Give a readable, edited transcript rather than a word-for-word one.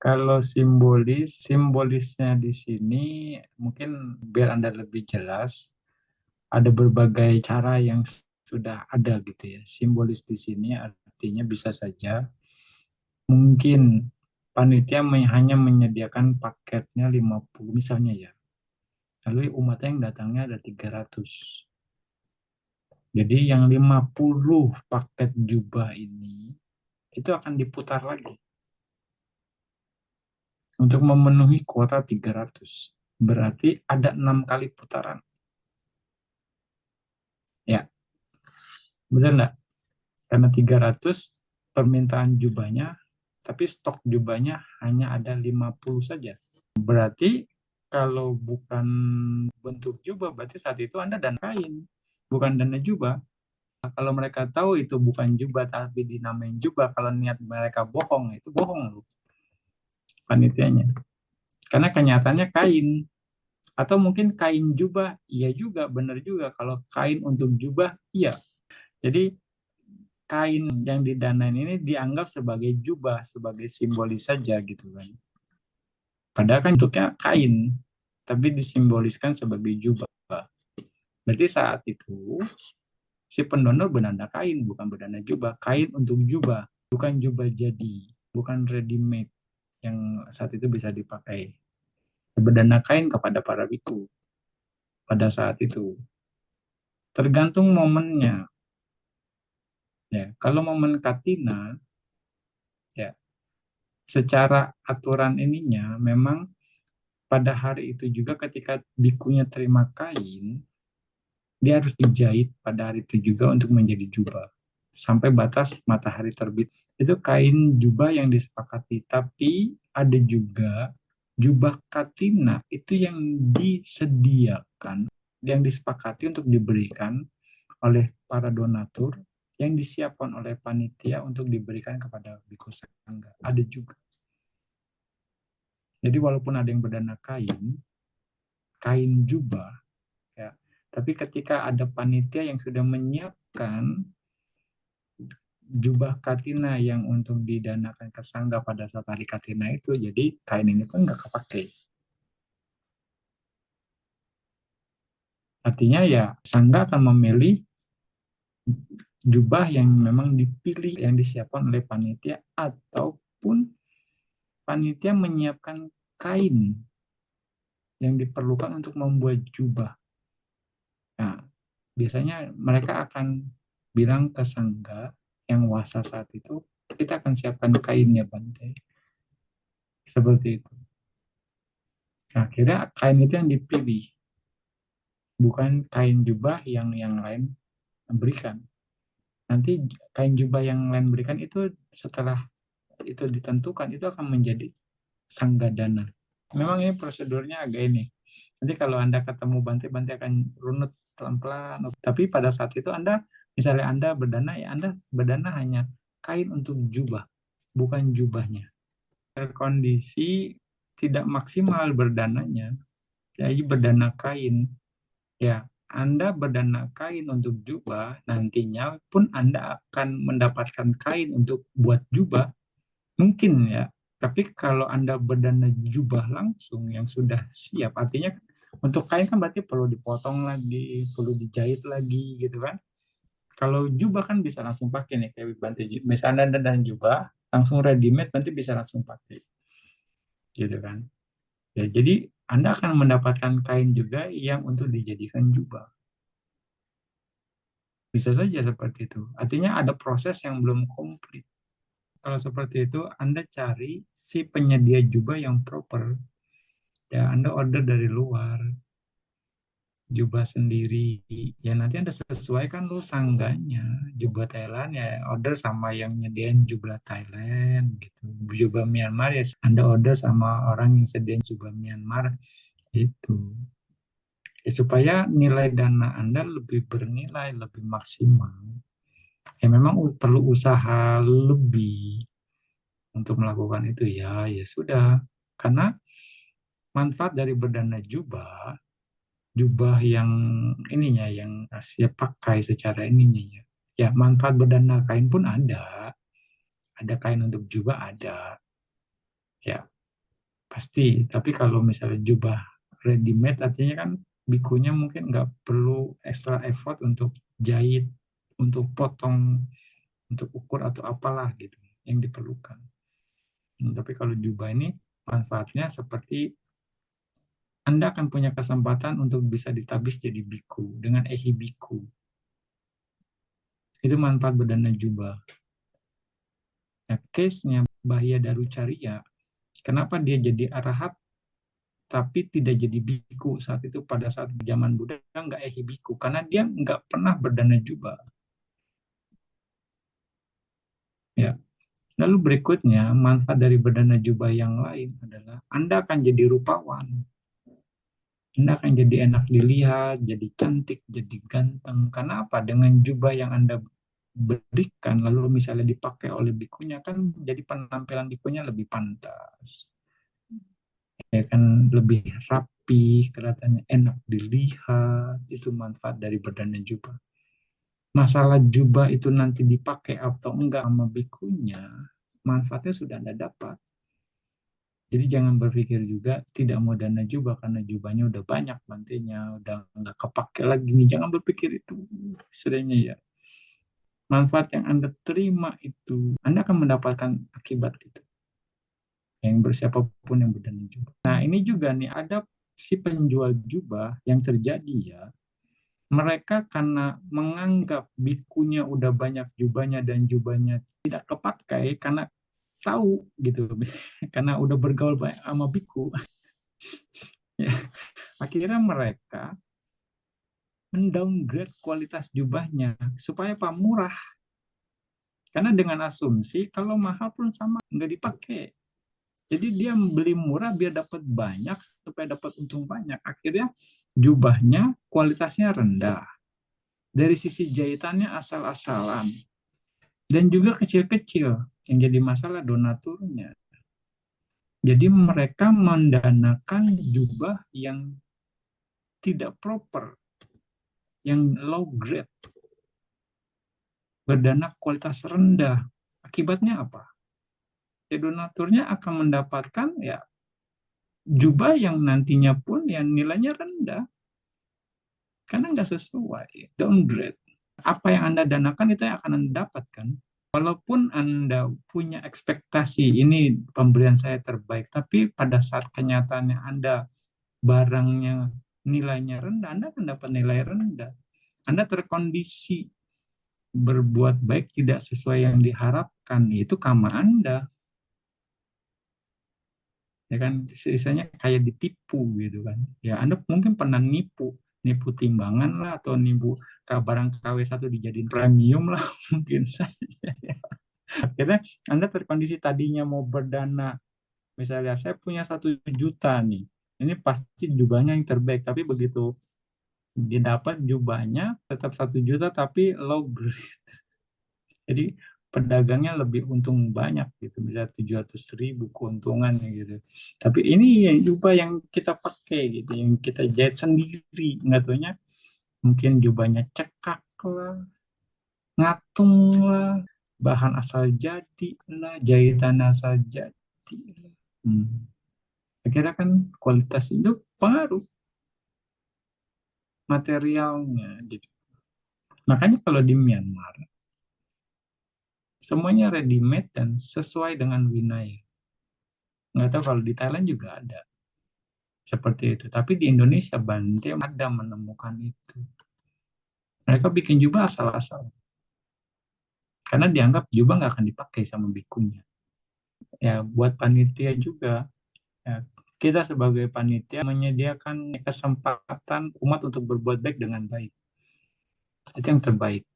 Kalau simbolisnya di sini mungkin biar Anda lebih jelas, ada berbagai cara yang sudah ada gitu ya. Simbolis di sini artinya bisa saja mungkin panitia hanya menyediakan paketnya 50 misalnya ya. Lalu umatnya yang datangnya ada 300. Jadi yang 50 paket jubah ini itu akan diputar lagi untuk memenuhi kuota 300. Berarti ada 6 kali putaran. Ya, benar nggak? Karena 300 permintaan jubahnya, tapi stok jubahnya hanya ada 50 saja. Berarti kalau bukan bentuk jubah, berarti saat itu Anda dana kain, bukan dana jubah. Kalau mereka tahu itu bukan jubah, tapi dinamain jubah, kalau niat mereka bohong, itu bohong loh panitianya. Karena kenyataannya kain. Atau mungkin kain jubah, iya juga, benar juga. Kalau kain untuk jubah, iya. Jadi kain yang didanain ini dianggap sebagai jubah, sebagai simbolis saja gitu kan. Padahal kan bentuknya kain, tapi disimboliskan sebagai jubah. Berarti saat itu si pendonor berdana kain, bukan berdana jubah. Kain untuk jubah, bukan jubah jadi, bukan ready made yang saat itu bisa dipakai. Berdana kain kepada para biku pada saat itu. Tergantung momennya. Ya, kalau momen Katina, ya, secara aturan ininya memang pada hari itu juga ketika bikunya terima kain, dia harus dijahit pada hari itu juga untuk menjadi jubah sampai batas matahari terbit. Itu kain jubah yang disepakati, tapi ada juga jubah katina itu yang disediakan, yang disepakati untuk diberikan oleh para donatur, yang disiapkan oleh panitia untuk diberikan kepada biku sangga. Ada juga. Jadi walaupun ada yang berdana kain jubah, ya, tapi ketika ada panitia yang sudah menyiapkan jubah katina yang untuk didanakan ke sangga pada saat hari katina itu, jadi kain ini pun nggak kepake. Artinya ya sangga akan memilih jubah yang memang dipilih, yang disiapkan oleh panitia, ataupun panitia menyiapkan kain yang diperlukan untuk membuat jubah. Nah, biasanya mereka akan bilang ke sangga yang wasa saat itu, kita akan siapkan kainnya Bante. Seperti itu. Nah, akhirnya kain itu yang dipilih, bukan kain jubah yang lain berikan. Nanti kain jubah yang lain berikan itu setelah itu ditentukan, itu akan menjadi sanggadana. Memang ini prosedurnya agak ini. Nanti kalau Anda ketemu Bante akan runut pelan-pelan. Tapi pada saat itu misalnya Anda berdana, ya Anda berdana hanya kain untuk jubah, bukan jubahnya. Kondisi tidak maksimal berdananya, jadi berdana kain. Ya, Anda berdana kain untuk jubah, nantinya pun Anda akan mendapatkan kain untuk buat jubah, mungkin ya. Tapi kalau Anda berdana jubah langsung yang sudah siap, artinya untuk kain kan berarti perlu dipotong lagi, perlu dijahit lagi gitu kan. Kalau jubah kan bisa langsung pakai nih, kayak bantu misalnya Anda dan jubah langsung ready made, nanti bisa langsung pakai gitu kan. Ya, jadi Anda akan mendapatkan kain juga yang untuk dijadikan jubah. Bisa saja seperti itu. Artinya ada proses yang belum komplit. Kalau seperti itu, Anda cari si penyedia jubah yang proper. Ya, Anda order dari luar, jubah sendiri. Ya, nanti Anda sesuaikan lu sangganya. Jubah Thailand ya order sama yang nyediain jubah Thailand gitu. Jubah Myanmar ya Anda order sama orang yang sediain jubah Myanmar itu. Ya, supaya nilai dana Anda lebih bernilai, lebih maksimal. Ya memang perlu usaha lebih untuk melakukan itu ya, ya sudah. Karena manfaat dari berdana jubah yang ininya yang siap pakai secara ininya ya. Ya manfaat berdana kain pun ada kain untuk jubah ada. Ya, pasti. Tapi kalau misalnya jubah ready made, artinya kan bikunya mungkin nggak perlu extra effort untuk jahit, untuk potong, untuk ukur atau apalah gitu yang diperlukan. Tapi kalau jubah ini manfaatnya seperti Anda akan punya kesempatan untuk bisa ditabis jadi biku dengan biku. Itu manfaat berdana jubah. Nah, case-nya Bahya Darucaria, kenapa dia jadi arahat tapi tidak jadi biku saat itu, pada saat zaman Buddha nggak biku karena dia nggak pernah berdana jubah. Ya. Lalu berikutnya, manfaat dari berdana jubah yang lain adalah Anda akan jadi rupawan. Anda akan jadi enak dilihat, jadi cantik, jadi ganteng. Karena apa? Dengan jubah yang Anda berikan, lalu misalnya dipakai oleh bikunya, kan jadi penampilan bikunya lebih pantas. Ya kan, lebih rapi, kelihatannya enak dilihat. Itu manfaat dari berdana jubah. Masalah jubah itu nanti dipakai atau enggak sama bikunya, manfaatnya sudah Anda dapat. Jadi jangan berpikir juga tidak mau dana jubah karena jubahnya udah banyak nantinya, udah nggak kepake lagi nih. Jangan berpikir itu. Sebenarnya ya, manfaat yang Anda terima itu, Anda akan mendapatkan akibat itu. Yang bersiapapun yang berdana jubah. Nah ini juga nih, ada si penjual jubah yang terjadi ya, mereka karena menganggap bikunya udah banyak jubahnya dan jubahnya tidak kepakai karena tahu gitu, karena udah bergaul banyak sama biku. Ya, akhirnya mereka mendowngrade kualitas jubahnya supaya apa? Murah. Karena dengan asumsi kalau mahal pun sama, nggak dipakai. Jadi dia beli murah biar dapat banyak, supaya dapat untung banyak. Akhirnya jubahnya kualitasnya rendah. Dari sisi jahitannya asal-asalan. Dan juga kecil-kecil. Yang jadi masalah donaturnya. Jadi mereka mendanakan jubah yang tidak proper, yang low grade, berdana kualitas rendah. Akibatnya apa? Ya, donaturnya akan mendapatkan ya jubah yang nantinya pun yang nilainya rendah karena nggak sesuai, downgrade. Apa yang Anda danakan itu yang akan Anda dapatkan. Walaupun Anda punya ekspektasi ini pemberian saya terbaik, tapi pada saat kenyataannya Anda barangnya nilainya rendah, Anda akan dapat nilai rendah. Anda terkondisi berbuat baik tidak sesuai yang diharapkan, itu karma Anda. Ya kan, sisanya kayak ditipu gitu kan. Ya Anda mungkin pernah nipu timbangan lah, atau nipu barang KW1 dijadiin premium lah mungkin saja. Akhirnya Anda terkondisi tadinya mau berdana, misalnya saya punya 1 juta nih, ini pasti jubahnya yang terbaik, tapi begitu didapat jubahnya tetap 1 juta tapi low grade. Jadi pedagangnya lebih untung banyak gitu, bisa 700.000 keuntungan gitu. Tapi ini yang jubah yang kita pakai gitu, yang kita jahit sendiri, nggak taunya mungkin jubahnya cekak lah, ngatung lah, bahan asal jadi lah, jahitan asal jadi lah. Akhirnya kan kualitas itu pengaruh materialnya gitu. Makanya kalau di Myanmar semuanya ready made dan sesuai dengan Winaya. Nggak tahu kalau di Thailand juga ada seperti itu. Tapi di Indonesia Bante ada menemukan itu. Mereka bikin jubah asal-asal. Karena dianggap jubah nggak akan dipakai sama bikunya. Ya, buat panitia juga. Ya, kita sebagai panitia menyediakan kesempatan umat untuk berbuat baik dengan baik. Itu yang terbaik.